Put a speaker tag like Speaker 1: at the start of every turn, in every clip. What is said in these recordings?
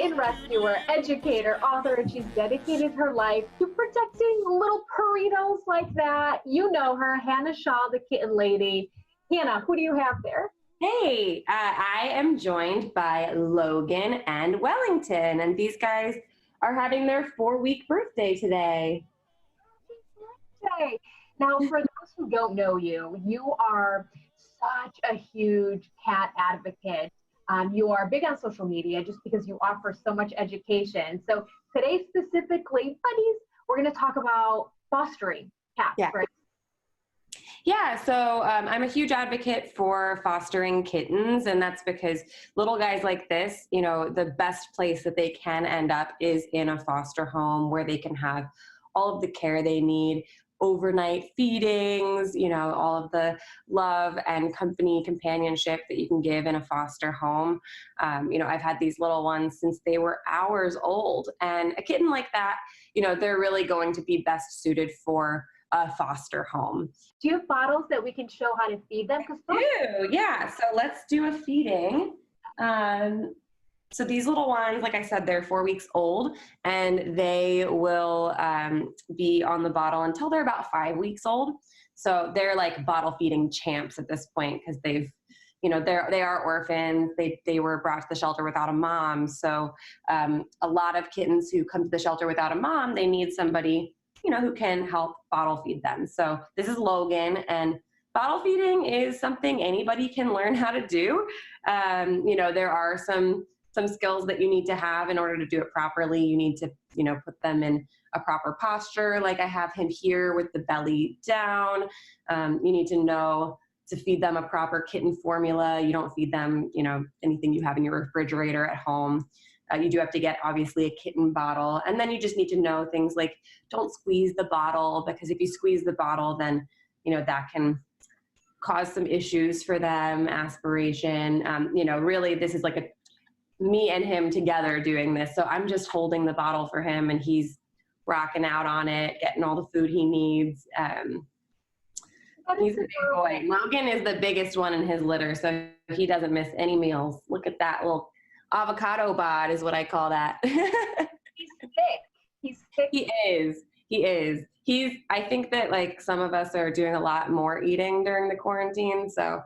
Speaker 1: Canine rescuer, educator, author, and she's dedicated her life to protecting little burritos like that. You know her, Hannah Shaw, the kitten lady. Hannah, who do you have there?
Speaker 2: Hey, I am joined by Logan and Wellington, and these guys are having their 4-week birthday today.
Speaker 1: Happy birthday. Now, for those who don't know you, you are such a huge cat advocate. You are big on social media just because you offer so much education. So today specifically, buddies, we're going to talk about fostering cats,
Speaker 2: Yeah.
Speaker 1: right?
Speaker 2: Yeah, so I'm a huge advocate for fostering kittens, and that's because little guys like this, the best place that they can end up is in a foster home where they can have all of the care they need, overnight feedings, all of the love and company companionship that you can give in a foster home. I've had these little ones since they were hours old, and a kitten like that, they're really going to be best suited for a foster home.
Speaker 1: Do you have bottles that we can show how to feed them?
Speaker 2: Yeah. So let's do a feeding. So these little ones, like I said, they're 4 weeks old, and they will be on the bottle until they're about 5 weeks old. So they're like bottle feeding champs at this point because they are orphans. They were brought to the shelter without a mom. So a lot of kittens who come to the shelter without a mom, they need somebody who can help bottle feed them. So this is Logan, and bottle feeding is something anybody can learn how to do. There are some skills that you need to have in order to do it properly. You need to, put them in a proper posture. Like I have him here with the belly down. You need to know to feed them a proper kitten formula. You don't feed them, anything you have in your refrigerator at home. You do have to get, obviously, a kitten bottle. And then you just need to know things like don't squeeze the bottle, because if you squeeze the bottle, then, that can cause some issues for them, aspiration. Really, this is like me and him together doing this. So I'm just holding the bottle for him, and he's rocking out on it, getting all the food he needs. He's a big boy. Logan is the biggest one in his litter, so he doesn't miss any meals. Look at that little avocado bod is what I call that.
Speaker 1: He's thick. He's thick.
Speaker 2: He is. I think that like some of us are doing a lot more eating during the quarantine. So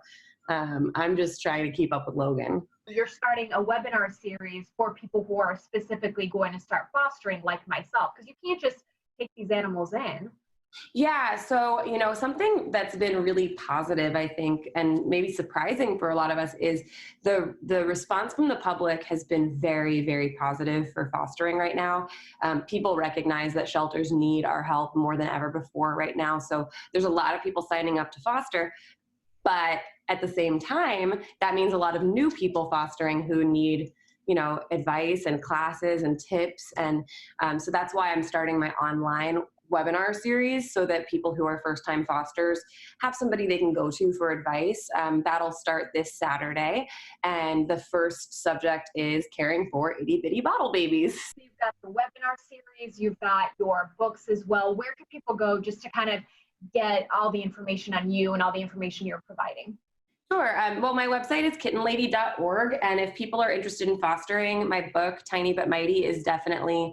Speaker 2: I'm just trying to keep up with Logan.
Speaker 1: You're starting a webinar series for people who are specifically going to start fostering like myself, because you can't just take these animals in.
Speaker 2: Yeah, so, something that's been really positive, I think, and maybe surprising for a lot of us is the response from the public has been very, very positive for fostering right now. People recognize that shelters need our help more than ever before right now. So there's a lot of people signing up to foster, but at the same time, that means a lot of new people fostering who need advice and classes and tips. And so that's why I'm starting my online webinar series, so that people who are first-time fosters have somebody they can go to for advice. That'll start this Saturday, and the first subject is caring for itty-bitty bottle babies.
Speaker 1: You've got the webinar series, you've got your books as well. Where can people go just to kind of get all the information on you and all the information you're providing?
Speaker 2: Sure. Well, my website is kittenlady.org, and if people are interested in fostering, my book, Tiny But Mighty, is definitely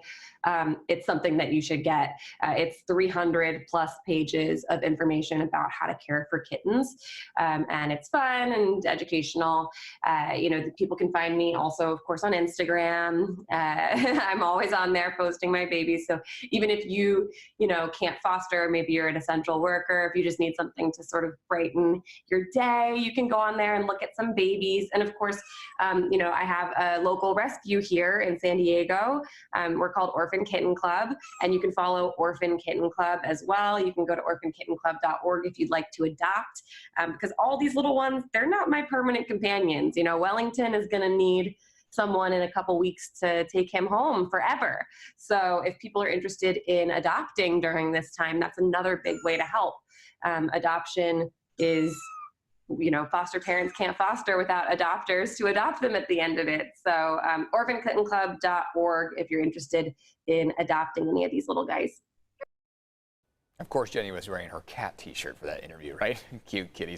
Speaker 2: it's something that you should get. It's 300 plus pages of information about how to care for kittens, and it's fun and educational. People can find me also, of course, on Instagram. I'm always on there posting my babies. So even if you can't foster, maybe you're an essential worker, if you just need something to sort of brighten your day, you can go on there and look at some babies. And of course, I have a local rescue here in San Diego. We're called Orphan Kitten Club, and you can follow Orphan Kitten Club as well. You can go to orphankittenclub.org if you'd like to adopt, because all these little ones, they're not my permanent companions. Wellington is going to need someone in a couple weeks to take him home forever. So if people are interested in adopting during this time, that's another big way to help. Adoption is, foster parents can't foster without adopters to adopt them at the end of it. So orphankittenclub.org if you're interested in adopting any of these little guys.
Speaker 3: Of course, Jenny was wearing her cat t-shirt for that interview, right? Cute kitties.